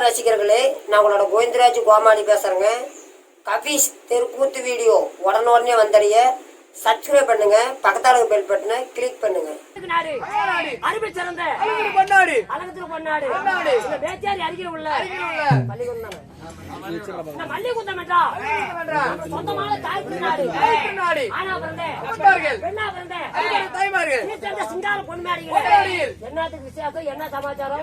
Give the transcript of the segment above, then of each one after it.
நண்பர் ரசிகர்களே, நான் உங்களோட கோவிந்தராஜ் கோமாளி பேசுறேங்க. கபீஸ் தெருக்கூத்து வீடியோ உடனே வந்தடைய சப்ஸ்கிரைப் பண்ணுங்க, பக்கத்தால பெல் பட்டனை கிளிக் பண்ணுங்க. அறிவில் சிறந்த அழகத்துல பொன்னாடு பேச்சாரி அறிகிற உள்ள பள்ளிக்கூடம் மல்லிகுந்தம் சொந்தமான தாய்நாடு ஆனா பிறந்தேன் பெண்ணா பிறந்தேன் சிங்கார பொன்மாடிகள் என்னத்துக்கு விசேஷம், என்ன சமாச்சாரம்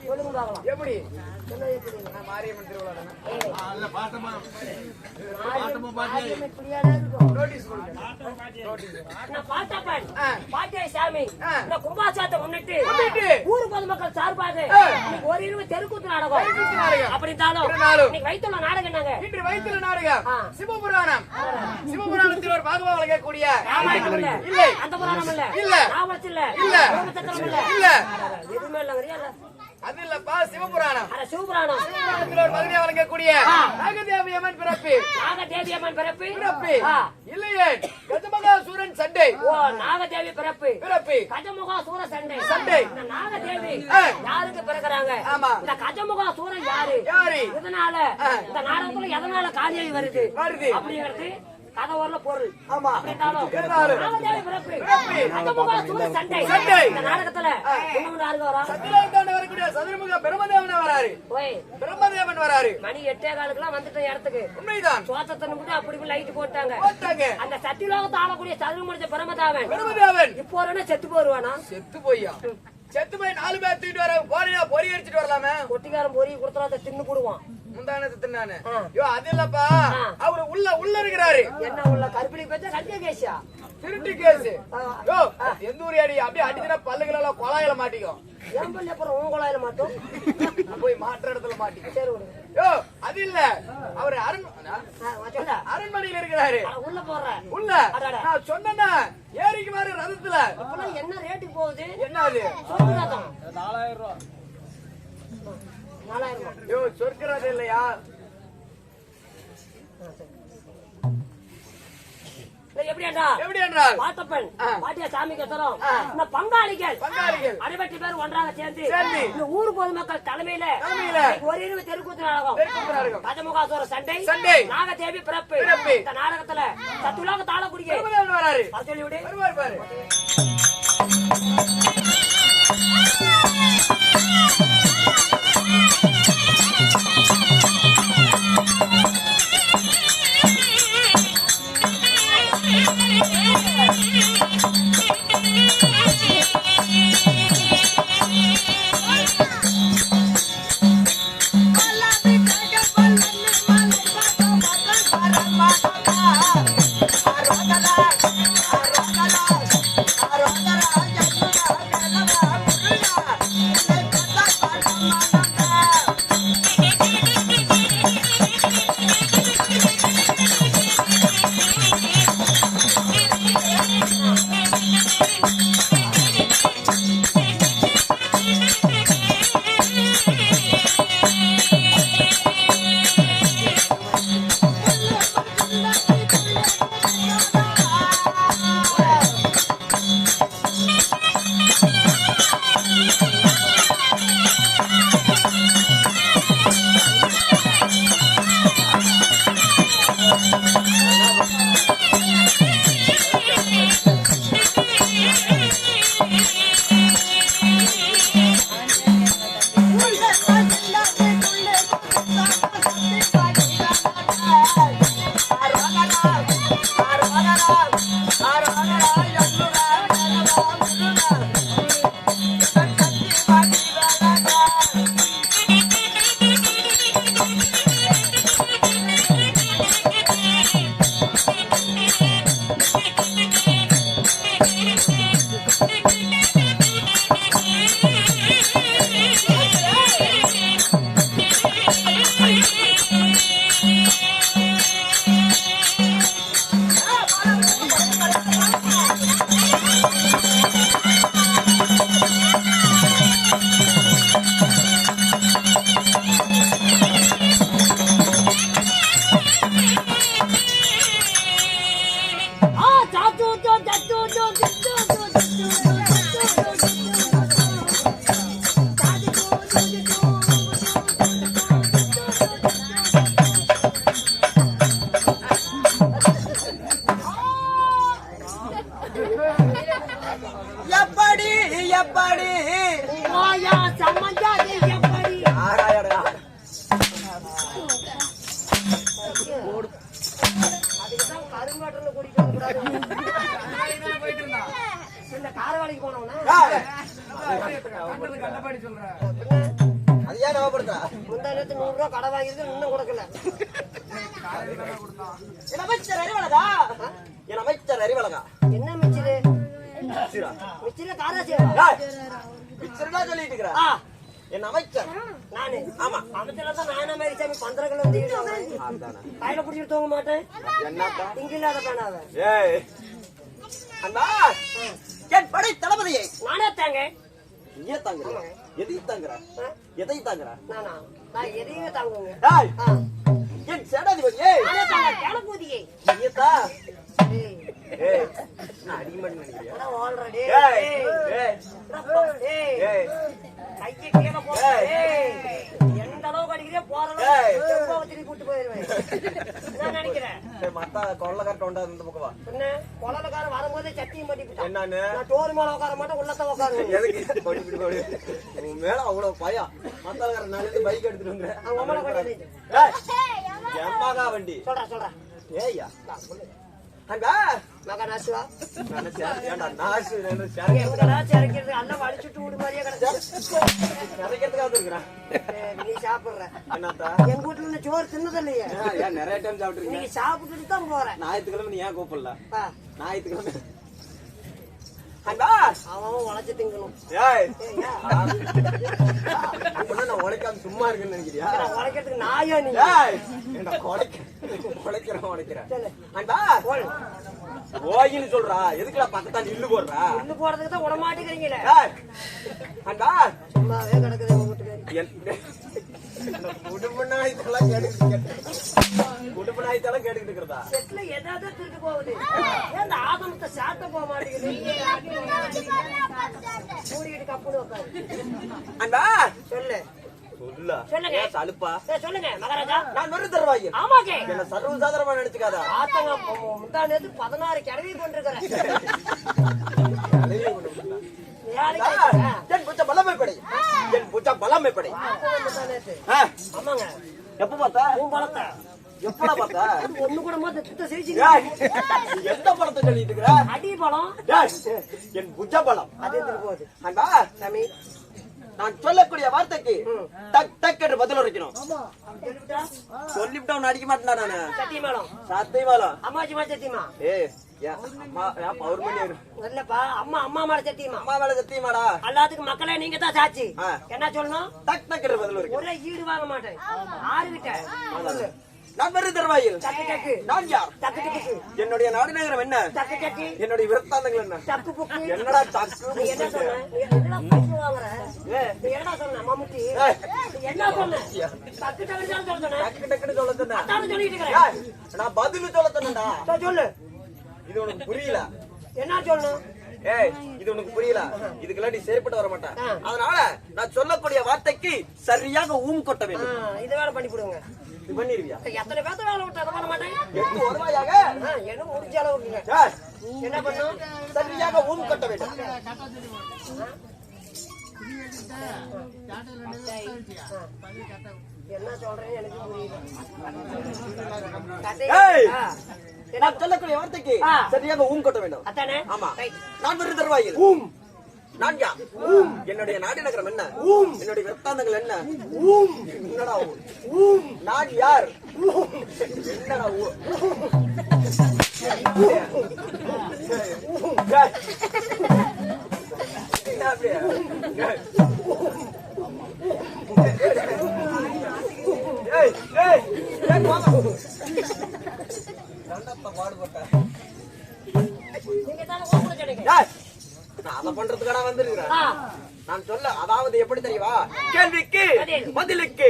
சொல்லுங்க பார்க்கலாம். எப்படி மாரியம்மன் கும்பாசாத்தை முன்னிட்டு ஊர் பொதுமக்கள் சார்பாக ஒரு இரவு தெருக்கூத்து நாடகம். அப்படித்தாலும் வைத்துள்ள நாடகம் என்னங்க? இன்று வைத்துள்ள நாடகம் சிவபுராணம். சிவபுராணத்தில் ஒரு பாகவா வழங்கக்கூடிய இல்லை, அந்த புராணம் இல்ல, இல்ல ராமச்சல்ல, இல்ல இல்ல எதுவுமே இல்ல. அது இல்லப்பா, சிவபுராணம். சிவபுராணம் சிவபுராணத்தில் ஒரு பகுதியை வழங்கக்கூடிய நாகதேவி அம்மன் பிறப்பு. நாகதேவி அம்மன் பிறப்பு இல்லையே, கஜமுகாசூரன் சண்டை. ஓ, நாகதேவி பிறப்பு கஜமுகாசூர சண்டை. சண்டை நாகதேவி யாருக்கு பிறகுறாங்க? ஆமா, இந்த கஜமுகாசூரன் யாரு? இதனால இந்த நாடகத்துல எதனால காலியாகி வருது அப்படிங்கிறது கதை வரல பொருள். ஆமா, நாகதேவி பிறப்பு கஜமுகாசூர சண்டை. இந்த நாடகத்துல வரக்கூடிய சதுர்முக பிரம்மதேவன் வராரு. பிரம்மதேவன் வராரு. மணி 8:15 வந்துட்ட இடத்துக்கு. உண்மைதான். சோத்தத்தனுக்கு அப்படி லைட் போட்டாங்க. அந்த சத்தியலோகத்தை ஆளக்கூடிய சதுர்முக பிரம்மதேவன் இப்போ செத்து போருவானா? செத்து போய்யா? செத்து போய் 4 பேர் தூக்கிட்டு வர போறியா? பொறி அடிச்சுட்டு வரலாமே. கொட்டிக்காரன் பொறி கொடுத்தா தின்னு போடுவான். முந்தானத்து தின்னானே. யோ, அது இல்லப்பா, அவரு உள்ள இருக்கிறாரு. என்ன உள்ள? கருப்பிலி பேச்சா கட்டிய கேஸா? திருட்டு கேஸ். யோ, எந்த ஊர் அடி? அப்படியே அடிச்சுனா பல்லுகள் எல்லாம் கொலாயில மாட்டிக்கும். என் பல்லு அப்புறம் உன் கொலாயில மாட்டோம். போய் மாற்ற இடத்துல மாட்டிக்கும். சரி விடு. யோ, அது இல்ல, அவரு அரண்மனையில இருக்கிறாரு. உள்ள போற உள்ள நான் சொன்னா ஏறிக்கு மாறு ரதத்துல. இப்பெல்லாம் என்ன ரேட்டுக்கு போகுது? என்ன அது? சொர்க்கரதம் 4000 ரூபாய். 4000. யோ, சொர்க்கரதம் இல்லையா? எப்படி என்றால் பாட்டப்பன் பாட்டியா சாமி கசரம் இந்த பங்காளிகள் அனைவற்று பேர் ஒன்றாக சேர்ந்து இந்த ஊர் பொதுமக்கள் தலைமையில ஒரு இரவு தெருக்கூத்து நாடகம் கஜமுகாசூர சண்டை நாகதேவி பிறப்பு. இந்த நாடகத்துல சத்துலாக தாளக்கூடிய சொல்லிவிடு. கோபப்படுத்தா? முந்தா நேத்து 100 ரூபா கடை வாங்கிருக்கு இன்னும் கொடுக்கல. என் அமைச்சர் அறிவழகா, என் அமைச்சர் அறிவழகா. என்ன மிச்சிரு? மிச்சிரா? மிச்சிரு காராசி. மிச்சிரா சொல்லிட்டு இருக்கிற. என் அமைச்சர் நானு. ஆமா. அமைச்சர் தான் நானா மாதிரி சாமி 15 கிலோ தீவிரம். கையில பிடிச்சிட்டு தூங்க மாட்டேன். என்னப்பா? இங்கிலாத பேனாவ. ஏய் அண்ணா, என் படை தளபதியை நானே தாங்க. நீ தாங்குற? எதையும் தாங்குற? எதையும் தாங்குற? நான் எதையுமே தாங்குங்க. டேய், என் சேனாதிபதியே நானே தாங்க. கேளபூதியே. நீயத்தா? ஏய், ஏய், நான் அடிமணி நினைக்கிறியா? அட ஆல்ரெடி. ஏய், ஏய், ஏய், ஏய், கையை கீழே போடு. ஏய், எந்த அளவுக்கு அடிக்கிறே போறேன். எப்போ திருப்பி கூட்டு போயிருவேன். நான் நினைக்கிறேன். சரி, மத்த கொள்ளக்காரட்ட உண்டா இந்த பக்கம் வா. என்ன கொள்ளக்காரன் வரும்போதே சட்டியும் மாட்டிவிட்டான். என்னன்னு? நான் டோர் மேல உட்கார மாட்டேன், உள்ளத்த உட்காருவேன். எதுக்கு கொடி பிடி கொடி? உன் மேல அவ்வளவு பயம். மத்தவங்க நாளைக்கு பைக் எடுத்துட்டு வந்து அவங்க அம்மாவை கொண்டு வந்து. எம்மாகா வண்டி. சொல்றேன். ஏய்யா அங்க மகா நாசுவா. ஏண்டா நாசு எங்கடாச்சும் இறக்கிறது எல்லாம் வலிச்சுட்டு விடு மாதிரியே கிடக்கு. நிறைக்கிறதுக்காக இருக்கிறேன். நீ சாப்பிடுற என்னத்தா? எங்க வீட்டுல இந்த சோறு தின்னது இல்லையே. ஏன் நிறைய டைம் சாப்பிட்டுருக்கீங்க? நீ சாப்பிட்டுட்டு தான் போறேன். ஞாயிற்றுக்கிழமை நீ ஏன் கூப்பிடல? ஆ, ஞாயிற்றுக்கிழமை அண்டா அவன் உழைச்சு திங்கணும். ஏய் ஏய்யா, அப்படின்னா நான் உழைக்காம சும்மா இருக்குன்னு நினைக்கிறியா? நான் உழைக்கிறதுக்கு நாயா நீ? ஏய் என்ன உழைக்கிறேன் சொல்லு. அண்டா போல். ஓயின்னு சொல்றா, எதுக்குடா பக்கத்தாண்டி இல்லு போடுறா? இன்னு போறதுக்கு தான் விடமாட்டேங்கிறீங்களே. ஏய் அண்டா சும்மாவே கிடக்குது உங்க வீட்டுக்காரி. குடும்ப நாயத்தெல்லாம் கேட்டுக்கிட்டு இருக்கிறதா? செட்ல ஏதாவது திருட்டு போகுது. ஏன் இந்த ஆதமத்தை சாத்த போக மாட்டேங்குது? மூடிக்கிட்டு கப்புன்னு உட்காரு. அண்டா சொல்லு. சொல்லுங்க. ஏன் சலுப்பா? சொல்லுங்க மகாராஜா. நான் வெறு தருவாங்க. ஆமாங்க. என்ன சர்வசாதாரணமா நினைச்சுக்காதா? ஆத்தங்க முந்தா நேத்து 16 கிழவி கொண்டிருக்கிறேன். என் புச்ச பலமை படை. என் புச்ச பலமை படை. ஆமாங்க. எப்ப பார்த்தா? உன் பழத்தை எப்படா பார்த்தா? ஒண்ணு கூட மொத்த சுத்த செய்தி. எந்த பழத்தை சொல்லிட்டு இருக்கிற? அடி பழம். என் புச்ச பலம். அது எடுத்துட்டு போகுது. அண்டா சாமி, நான் சொல்லக்கூடிய வார்த்தைக்கு டக் டக் என்று பதில் உரைக்கணும். சொல்லிவிட்டா சொல்லிவிட்டா உன்னை அடிக்க மாட்டேன்டா நானு. சட்டி மேளம். சத்தை மேலம். அம்மாச்சி மேல சத்தியமா? அம்மா பௌர்மணி இல்லப்பா, அம்மா மேல சத்தியமா? அம்மா மேல சத்தியமாடா? எல்லாத்துக்கும் மக்களே நீங்க தான் சாட்சி. என்ன சொல்லணும்? டக் டக் என்று பதில் உரைக்கணும். ஒரே ஈடு வாங்க மாட்டேன். ஆறுகிட்ட சொல்லு. நான் வெறு தருவாயில். டக்கு டக்கு. நான் யார்? டக்கு டக்கு. என்னுடைய நாடு நகரம் என்ன? டக்கு டக்கு. என்னுடைய விருத்தாந்தங்கள் என்ன? டக்கு புக்கு. என்னடா டக்கு? நீ என்ன சொன்ன? நீ என்னடா பைசா வாங்குற? நீ என்னடா சொன்ன? மம்முட்டி. நீ என்ன சொன்ன? டக்கு டக்குன்னு சொல்ல சொன்ன. டக்கு டக்குன்னு சொல்ல சொன்னேன். அதான் சொல்லிட்டு இருக்கிறேன். நான் பதில் சொல்ல சொன்னேன்டா. சொல்லு. இது உனக்கு புரியல. என்ன சொல்லணும்? ஏய் இது உனக்கு புரியல. இதுக்கெல்லாம் நீ செயற்பட்டு வர மாட்டேன். அதனால நான் சொல்லக்கூடிய வார்த்தைக்கு சரியாக ஊம் கொட்ட வேண்டும். இதை வேலை பண்ணி கொடுங்க. இது பண்ணிருவியா? எத்தனை பேர்த்த வேலை விட்டு அதை பண்ண மாட்டேன். எட்டு வருவாயாக என்ன முடிஞ்ச அளவுக்கு என்ன பண்ணும்? சரியாக ஊம் கொட்ட வேண்டும். என்ன சொல்றேன்னு எனக்கு புரியல. நான் சொல்லக்கூடிய வார்த்தைக்கு சரியாக ஊம் கொட்ட வேண்டும். அத்தானே? ஆமா. நான் வெறு தருவாயில். ஊம். நான் யார்? என்னுடைய நாடு நகரம் என்ன? என்னுடைய விருத்தாந்தங்கள் என்ன? என்னடா நான் யார்? என்னடா பாடுபட்ட அதை பண்றதுக்கான வந்திருக்கிறேன். நான் சொல்ல அதாவது எப்படி தெரியுமா? கேள்விக்கு பதிலுக்கு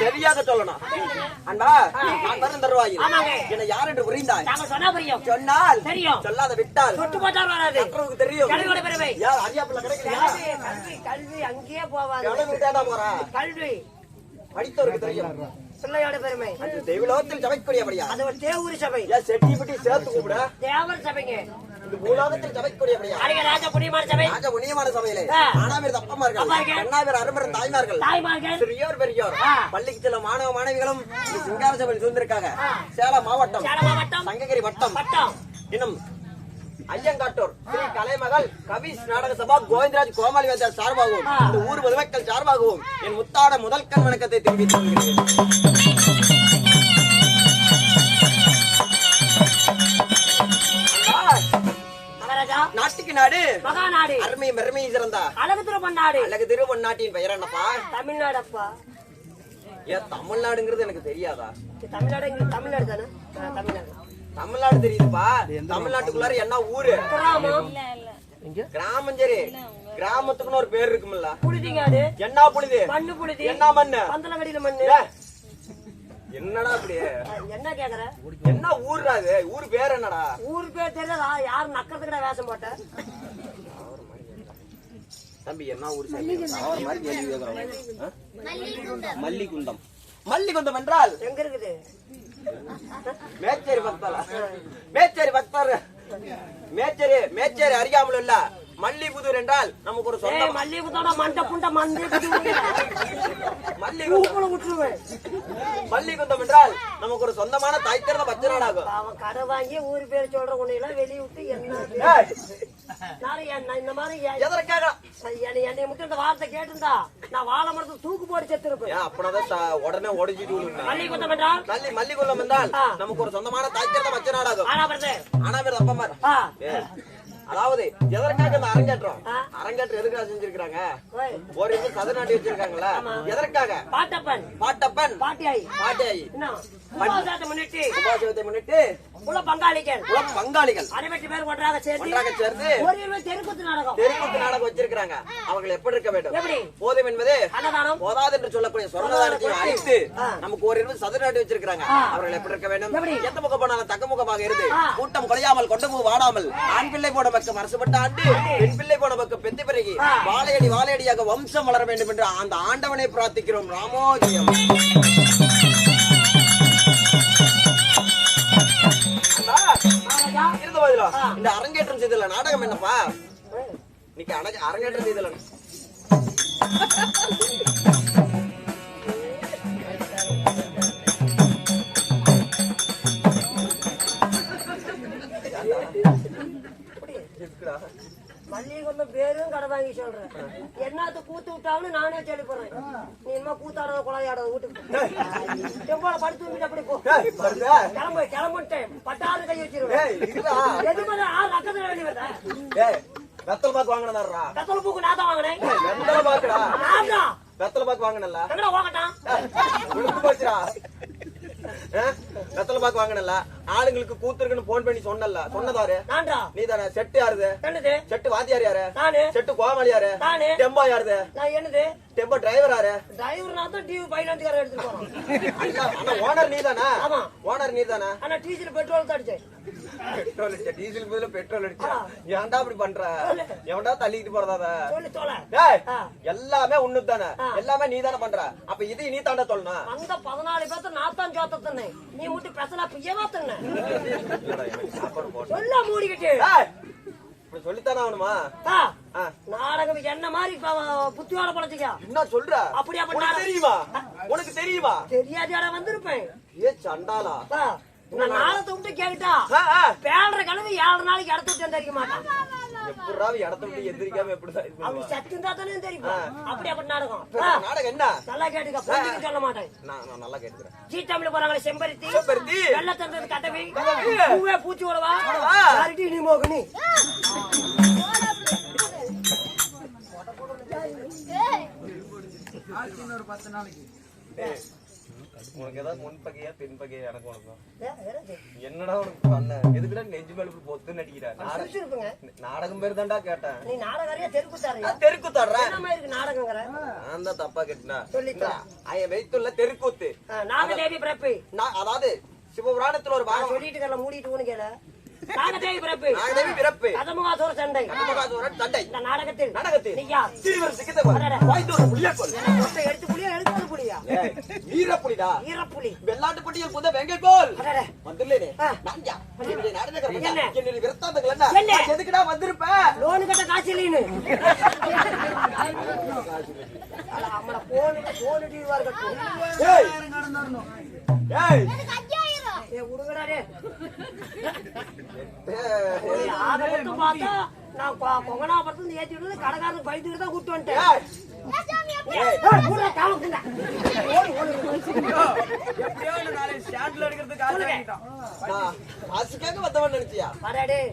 சரியாக சொல்லணும். அண்ணா நான் வரும் தருவாயில் என்னை யார் என்று புரிந்தாய்? சொன்னால் சொல்லாத விட்டால் மற்றவங்களுக்கு தெரியும். யார் அறியாப்புல கிடைக்கலையா? கல்வி அங்கேயே போவாது. கிளம்பிட்டா போறா? கல்வி படித்தவருக்கு தெரியும். பிள்ளையோட பெருமை அந்த தெய்வலோகத்தில் சபைக்கூடியபடியா? அது ஒரு தேவூர் சபை. ஏன் செட்டி பட்டி சேர்த்து கூப்பிட? தேவர் சபைங்க. இது பூலோகத்தில் சபைக்கூடியபடியா? ராஜ புண்ணியமான சபை. ராஜ புண்ணியமான சபையிலே ஆனாவிர அப்பமார்கள், அண்ணாவிர அருமரும் தாய்மார்கள், சிறியோர் பெரியோர், பள்ளிக்கு செல்லும் மாணவ மாணவிகளும் சிங்கார சபையில் சூழ்ந்திருக்காங்க. சேலம் மாவட்டம், சங்ககிரி வட்டம், இன்னும் ஐயங்காட்டூர் ஸ்ரீ கலைமகள் கவிஸ் நாடக சபா கோவிந்தராஜ் கோமாளி வேந்தர் சார்பாகவும் இந்த ஊர் பொதுமக்கள் சார்பாகவும் என் முத்தாட முதல் கண் வணக்கத்தை தெரிவித்துக் கொள்கிறேன். நாட்டுக்கு நாடு மகாநாடு அருமை பெருமை சிறந்தா அழகு திருப்பன் நாடு அழகு திருப்பன் நாட்டின் பெயர் என்னப்பா? தமிழ்நாடப்பா. ஏன் தமிழ்நாடுங்கிறது எனக்கு தெரியாதா? தமிழ்நாடு தமிழ்நாடு தானே? தமிழ்நாடு தமிழ்நாடு தெரியுதுப்பா. தமிழ்நாட்டுக்குள்ளார என்ன ஊரு? கிராமம். கிராமம். சரி, கிராமத்துக்குன்னு ஒரு பேர் இருக்கும்ல. புழுதிங்காடு. என்ன புழுதி? மண்ணு புழுதி. என்ன மண்ணு? பந்தலங்கடியில மண்ணு. என்னடா அப்படி என்ன கேக்குற? என்ன ஊர்டா அது? ஊர் பேர் என்னடா? ஊர் பேர் தெரியல. யாரும் நக்கிறதுக்கு வேஷம் போட்ட தம்பி என்ன ஊர்? மல்லிகுந்தம். மல்லிகுந்தம் என்றால் எங்க இருக்குது? மேச்சேரி பக்தர். மேச்சேரி பக்தர். மேச்சேரி மேச்சேரி அறியாமல் இல்ல. மல்லிபுதூர் என்றால் நமக்கு ஒரு சொந்த. மல்லிகுத்தோட மண்ட புண்ட மந்து மல்லிகுந்தம் என்றால் நமக்கு ஒரு சொந்தமான தாய் திறந்த பச்சனாடாகும். அவன் கடை வாங்கி ஊர் பேர் சொல்ற உன்னையெல்லாம் வெளியே விட்டு என்ன இந்த மாதிரி எதற்காக என்னை மட்டும் இந்த வார்த்தை கேட்டிருந்தா நான் வாழை மரத்தை தூக்கு போட்டு செத்துருப்பேன். அப்படின்னாதான் உடனே உடஞ்சிட்டு மல்லிகுத்தம் என்றால் மல்லிகுந்தம் என்றால் நமக்கு ஒரு சொந்தமான தாய் திறந்த பச்சனாடாகும். ஆனா பேர் அப்பா அதாவது எதற்காக இந்த அரங்கேற்றம்? அரங்கேற்றம் எதுக்காக செஞ்சிருக்காங்க? ஒரு சதுநாட்டி வச்சிருக்காங்களா? எதற்காக? பாட்டப்பன் பாட்டப்பன் பாட்டியாயி பாட்டியாயி முன்னிட்டு முன்னிட்டு குல பங்காளிகள் அனைவற்று பேர் ஒன்றாக சேர்ந்து ஒரு தெருக்கூத்து நாடகம் வச்சிருக்காங்க. அவர்கள் எப்படி இருக்க வேண்டும்? எப்படி? போதும் என்பது அன்னதானம் போதாது என்று சொல்லக்கூடிய சொர்ணதானத்தையும் அழித்து நமக்கு ஒரு சதுநாட்டி வச்சிருக்காங்க. அவர்கள் எப்படி இருக்க வேண்டும்? எந்த முகம் போனாலும் தக்க முகமாக இருந்து கூட்டம் குறையாமல் கொண்டு போய் வாடாமல் ஆண் பிள்ளை போன பக்கம் அரசுபட்ட ஆண்டு பெண் பிள்ளை போன பக்கம் பெத்து பிறகு வாழையடி வாழையடியாக வம்சம் வளர வேண்டும் என்று அந்த ஆண்டவனை பிரார்த்திக்கிறோம். ராமோஜயம். இந்த அரங்கேற்றம் செய்தல நாடகம் என்னப்பா? இன்னைக்கு அரங்கேற்றம் செய்தல மல்லிகை பேரும் கடை வாங்கி சொல்றேன். என்னத்த கூத்து விட்டாங்கன்னு நானே சொல்லி போறேன். நீ என்ன கூத்தாட குழாயாட வீட்டுக்கு செம்போல படுத்து அப்படி போ. கிளம்பிட்டேன். பட்டாறு கை வச்சிருவேன். எது மாதிரி ஆறு அக்கத்துல வேண்டி வந்தேன். வெத்தல் பாக்கு வாங்கினா வெத்தல பூக்கு நான் தான் வாங்கினேன். வெத்தல பாக்குடா நான் வெத்தல பாக்கு வாங்கினல எங்கடா வாங்கட்டான் போச்சுடா. வெத்தல பாக்கு வாங்கினல ஆளுங்களுக்கு கூத்துருக்குன்னு போன் பண்ணி சொன்னதாரு நீ தானே? செட்டு யாருது? செட்டு வாத்தியார் யாரு? செட்டு கோமாளி யாரு? டெம்போ யாருது? என்னது டெம்போ டிரைவர் யாரு? டிரைவர் நான் தான் டிவி பைனான்ஸ்கார எடுத்துட்டு போறேன். ஓனர் நீ தானே? ஆமா ஓனர் நீ தானே? ஆனா டீசல் பெட்ரோல் தான் அடிச்சேன். பெட்ரோல் அடிச்ச டீசல் பதில பெட்ரோல் அடிச்சா ஏன்டா அப்படி பண்ற? எவன்டா தள்ளிக்கிட்டு போறதா? எல்லாமே உன்னு தானே? எல்லாமே நீ தானே பண்ற. அப்ப இது நீ தாண்டா சொல்லணும். அந்த 14 பேர்த்த நான் தான் ஜோத்தனே. நீ மட்டும் பேசல பியவா தண்ணே. சொல்ல மூடிக்கிட்டு சொல்லித்தானே ஆகணுமா? நாடகம் என்ன மாதிரி புத்தியோட பழச்சிக்கா என்ன சொல்ற? அப்படியா தெரியுமா? உனக்கு தெரியுமா? தெரியாத வந்திருப்பேன். ஏ சண்டாலா நாளத்தை விட்டு கேட்டா பேடுற கிழமை 7 நாளைக்கு இடத்த விட்டு எந்திரிக்க மாட்டான். எப்படாவது இடத்த விட்டு எந்திரிக்காம எப்படிதான் அப்படி சத்தியம் தானே தெரியுமா? அப்படி அப்படி நாடகம் நாடகம் என்ன நல்லா கேட்டுக்க. பொண்ணுக்கு சொல்ல மாட்டேன். நான் நல்லா கேட்டுக்கிறேன். ஜீ தமிழ் போறாங்களே செம்பருத்தி வெள்ள தந்தது கதவி பூவே பூச்சி விடவா நீ மோகினி ஒரு 10 நாளைக்கு உனக்கு ஏதாவது முன்பகையா பின்பகையா? எனக்கு உனக்கு என்னடா உனக்கு பண்ண? எதுக்குடா நெஞ்சு மேல பொத்து நடிக்கிற? நாடகம் பேர் தான்டா கேட்டேன். நீ நாடகாரியா தெருக்கூத்தாடுற? தெருக்கூத்தாடுற நாடகங்கிற நான் தான் தப்பா கேட்டா. வைத்துள்ள தெருக்கூத்து நாகதேவி பிறப்பு. அதாவது சிவபுராணத்துல ஒரு பாகம் சொல்லிட்டு மூடிட்டு ஊனு கேள. நாகதேவி பிறப்பு. நாகதேவி பிறப்பு. கதமுகாசுர சண்டை. கதமுகாசுரன் சண்டை. இந்த நாடகத்தில் நீயா சிறுவர் சிக்கிதவர் வாய்த்தோட புளிய கொல். எடுத்து புளியா எடுத்து புளியா? ஈரப்புலிடா. ஈரப்புலி. வெள்ளாட்டு பட்டியல் புத வெங்கை போல். வந்துள்ளேனே. நான்யா. இந்த நாடகம் என்ன விரத்தாந்தங்கள் என்ன? எதுக்குடா வந்திருப்ப? லோன் கட்ட காசு இல்லைன்னு. அம்மா போன் டிவி வர்க்கட்டும். ஏய். ஏய். விடுங்கடா டேய். ஆக மொத்தம் பார்த்தா நான் கொங்கனாபுரத்துல ஏத்தி விட்டு கடைக்காரனுக்கு பயந்துட்டு தான் கூட்டு வந்துட்டேன். ஊரா காவக்குண்டா. எப்படியோ நாளை ஸ்டாண்ட்ல எடுக்கிறதுக்கு ஆசை ஆகிட்டான். காசுக்காக வந்தவன் நினைச்சியா? வாடா டேய்.